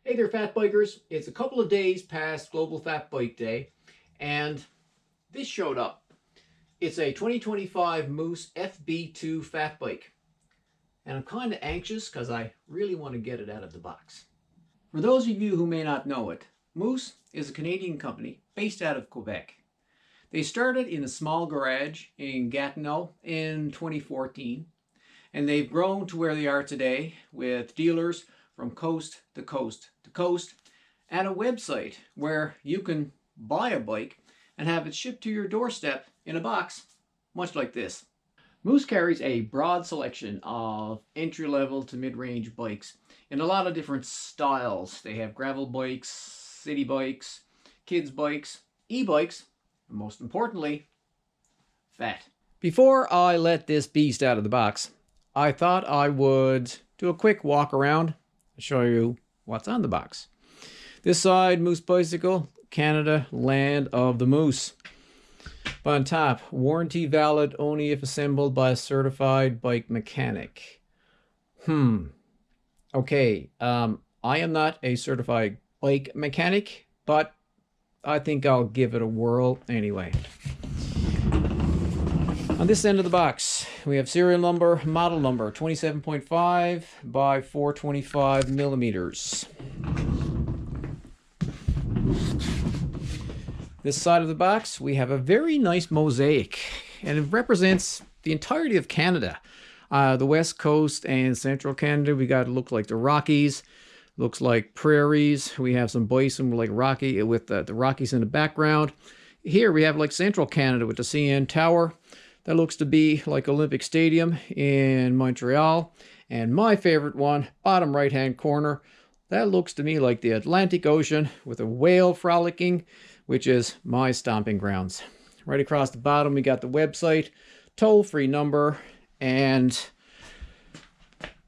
Hey there, Fat Bikers. It's a couple of days past Global Fat Bike Day, and this showed up. It's a 2025 Moose FB2 Fat Bike, and I'm kind of anxious because I really want to get it out of the box. For those of you who may not know it, Moose is a Canadian company based out of Quebec. They started in a small garage in Gatineau in 2014, and they've grown to where they are today with dealers from coast to coast to coast, and a website where you can buy a bike and have it shipped to your doorstep in a box, much like this. Moose carries a broad selection of entry-level to mid-range bikes in a lot of different styles. They have gravel bikes, city bikes, kids bikes, e-bikes, and most importantly, fat. Before I let this beast out of the box, I thought I would do a quick walk around and show you what's on the box. This side, Moose Bicycle, Canada, land of the moose. But on top, warranty valid only if assembled by a certified bike mechanic. Okay, I am not a certified bike mechanic, but I think I'll give it a whirl anyway. On this end of the box, we have serial number, model number, 27.5 by 425 millimeters. This side of the box, we have a very nice mosaic, and it represents the entirety of Canada. The West Coast and Central Canada, we got, look like the Rockies, looks like prairies. We have some bison like Rocky with the Rockies in the background. Here we have like Central Canada with the CN Tower. That looks to be like Olympic Stadium in Montreal. And my favorite one, bottom right-hand corner, that looks to me like the Atlantic Ocean with a whale frolicking, which is my stomping grounds. Right across the bottom, we got the website, toll-free number, and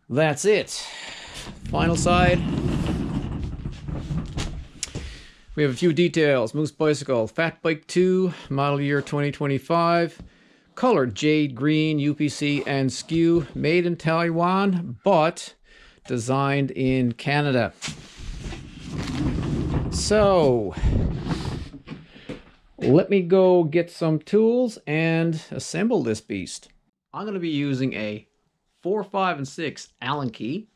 that's it. Final side. We have a few details. Moose Bicycle, Fatbike 2, model year 2025. Color jade green, UPC and skew, made in Taiwan, but designed in Canada. So, let me go get some tools and assemble this beast. I'm going to be using a 4, 5, and 6 Allen key,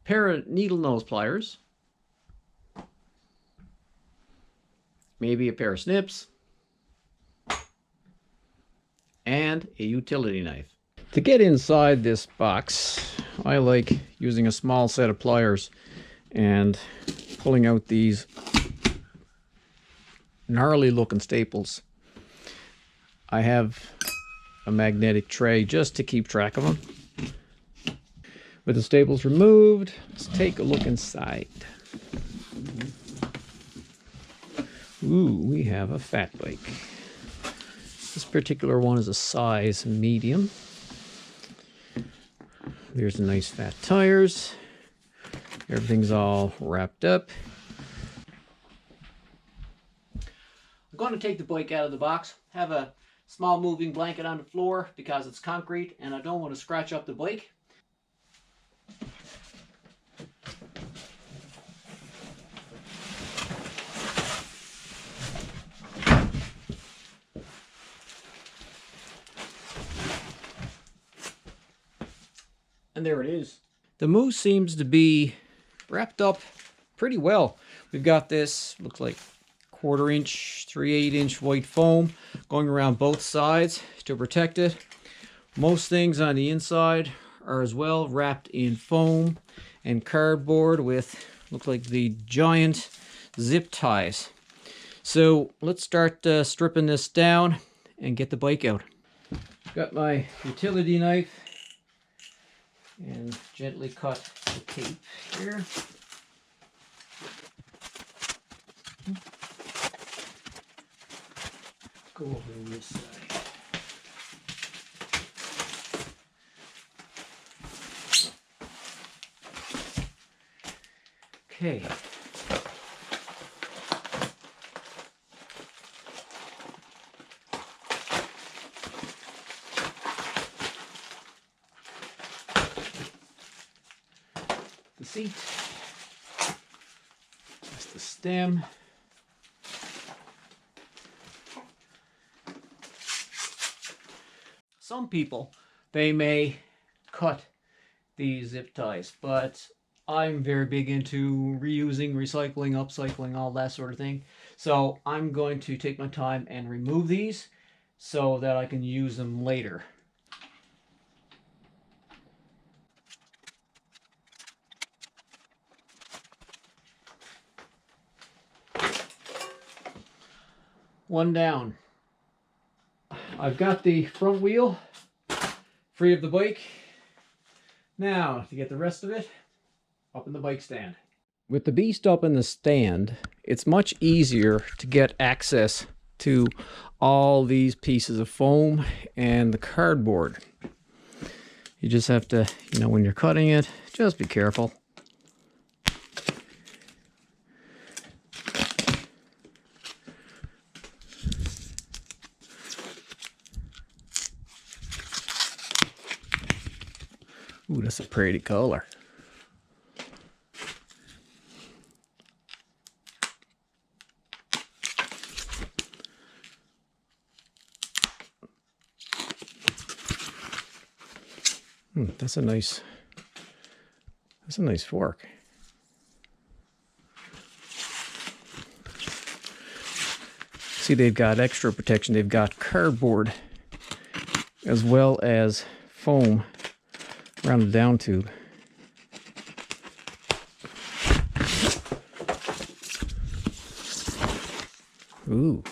pair of needle nose pliers, maybe a pair of snips, and a utility knife. To get inside this box, I like using a small set of pliers and pulling out these gnarly looking staples. I have a magnetic tray just to keep track of them. With the staples removed, let's take a look inside. Ooh, we have a fat bike. This particular one is a size medium. There's the nice fat tires. Everything's all wrapped up. I'm going to take the bike out of the box, have a small moving blanket on the floor because it's concrete and I don't want to scratch up the bike. And there it is. The moose seems to be wrapped up pretty well. We've got this, looks like 1/4 inch, 3/8 inch white foam going around both sides to protect it. Most things on the inside are as well wrapped in foam and cardboard with, looks like the giant zip ties. So let's start stripping this down and get the bike out. Got my utility knife and gently cut the tape here. Go over this side. Okay. seat. That's the stem. Some people, they may cut these zip ties, but I'm very big into reusing, recycling, upcycling, all that sort of thing. So I'm going to take my time and remove these so that I can use them later. One down. I've got the front wheel free of the bike. Now, to get the rest of it up in the bike stand. With the beast up in the stand, it's much easier to get access to all these pieces of foam and the cardboard. You just have to, when you're cutting it, just be careful. Ooh, that's a pretty color. That's a nice fork. See, they've got extra protection. They've got cardboard as well as foam around the down tube. Ooh.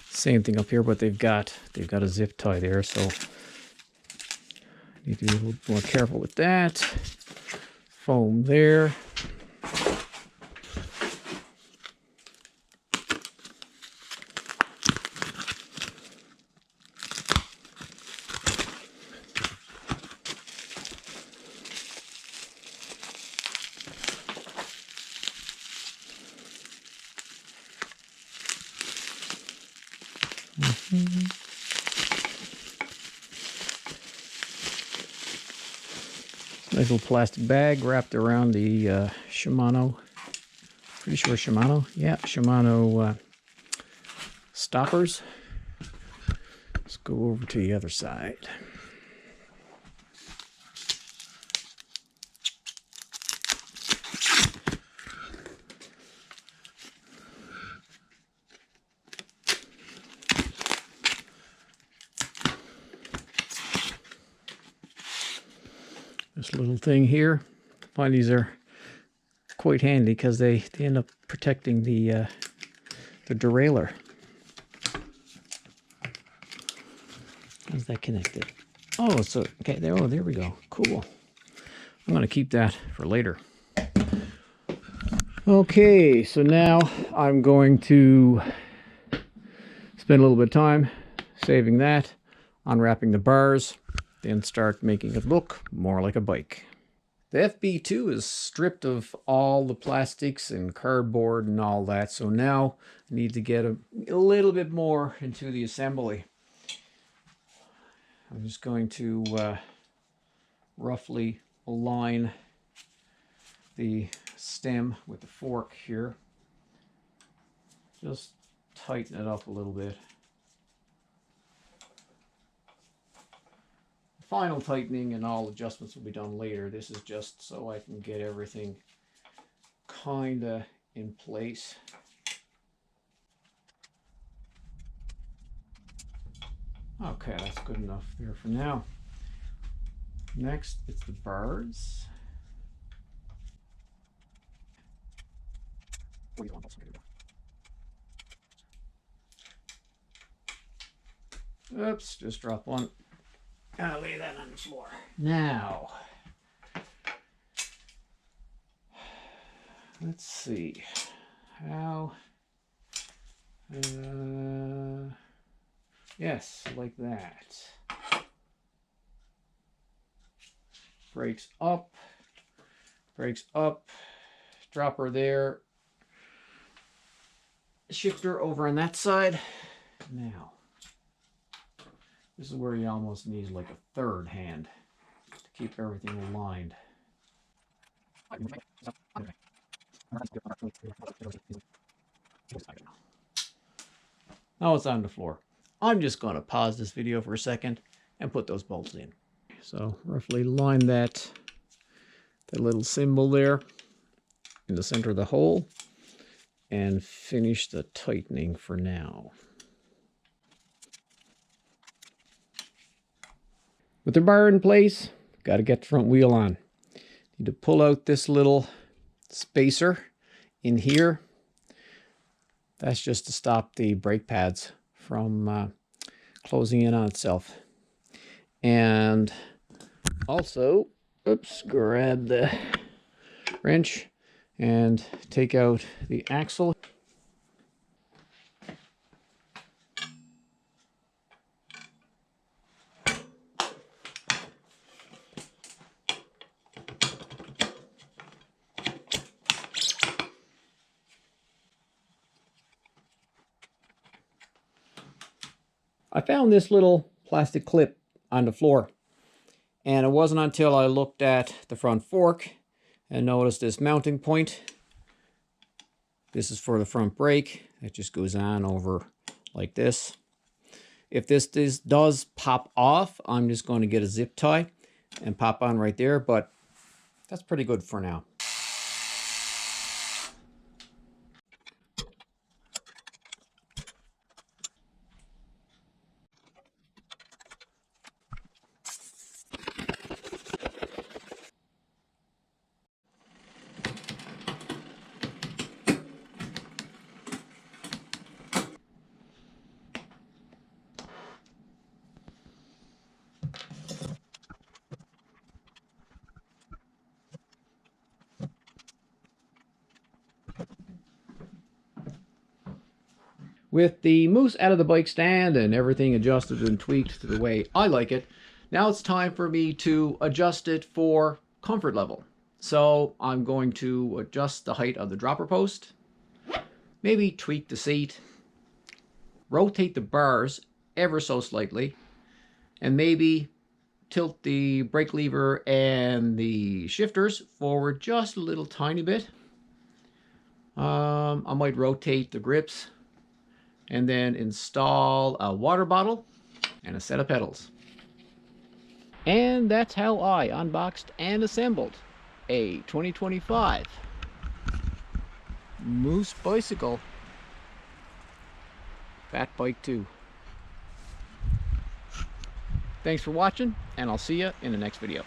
Same thing up here, but they've got a zip tie there, so need to be a little more careful with that. Foam there. Nice little plastic bag wrapped around the Shimano. Pretty sure Shimano. Yeah, Shimano stoppers. Let's go over to the other side. This little thing here, I find these are quite handy because they end up protecting the derailleur. How's that connected? Oh, so okay, there we go. Cool. I'm gonna keep that for later. Okay, so now I'm going to spend a little bit of time saving that, unwrapping the bars, then start making it look more like a bike. The FB2 is stripped of all the plastics and cardboard and all that, so now I need to get a little bit more into the assembly. I'm just going to roughly align the stem with the fork here. Just tighten it up a little bit. Final tightening and all adjustments will be done later. This is just so I can get everything kinda in place. Okay, that's good enough there for now. Next, it's the bars. Oops, just dropped one. I'll lay that on the floor. Now, let's see how, yes, like that. Brakes up, dropper there, shifter over on that side. Now, this is where you almost need like a third hand to keep everything aligned. Now it's on the floor. I'm just going to pause this video for a second and put those bolts in. So roughly line that little symbol there in the center of the hole and finish the tightening for now. With the bar in place, got to get the front wheel on. Need to pull out this little spacer in here. That's just to stop the brake pads from closing in on itself. And also, oops, grab the wrench and take out the axle. I found this little plastic clip on the floor, and it wasn't until I looked at the front fork and noticed this mounting point. This is for the front brake. It just goes on over like this. If this does pop off, I'm just going to get a zip tie and pop on right there, but that's pretty good for now. With the Moose out of the bike stand and everything adjusted and tweaked to the way I like it, now it's time for me to adjust it for comfort level. So I'm going to adjust the height of the dropper post, maybe tweak the seat, rotate the bars ever so slightly, and maybe tilt the brake lever and the shifters forward just a little tiny bit. I might rotate the grips and then install a water bottle and a set of pedals. And that's how I unboxed and assembled a 2025 Moose Bicycle Fatbike 2. Thanks for watching, and I'll see you in the next video.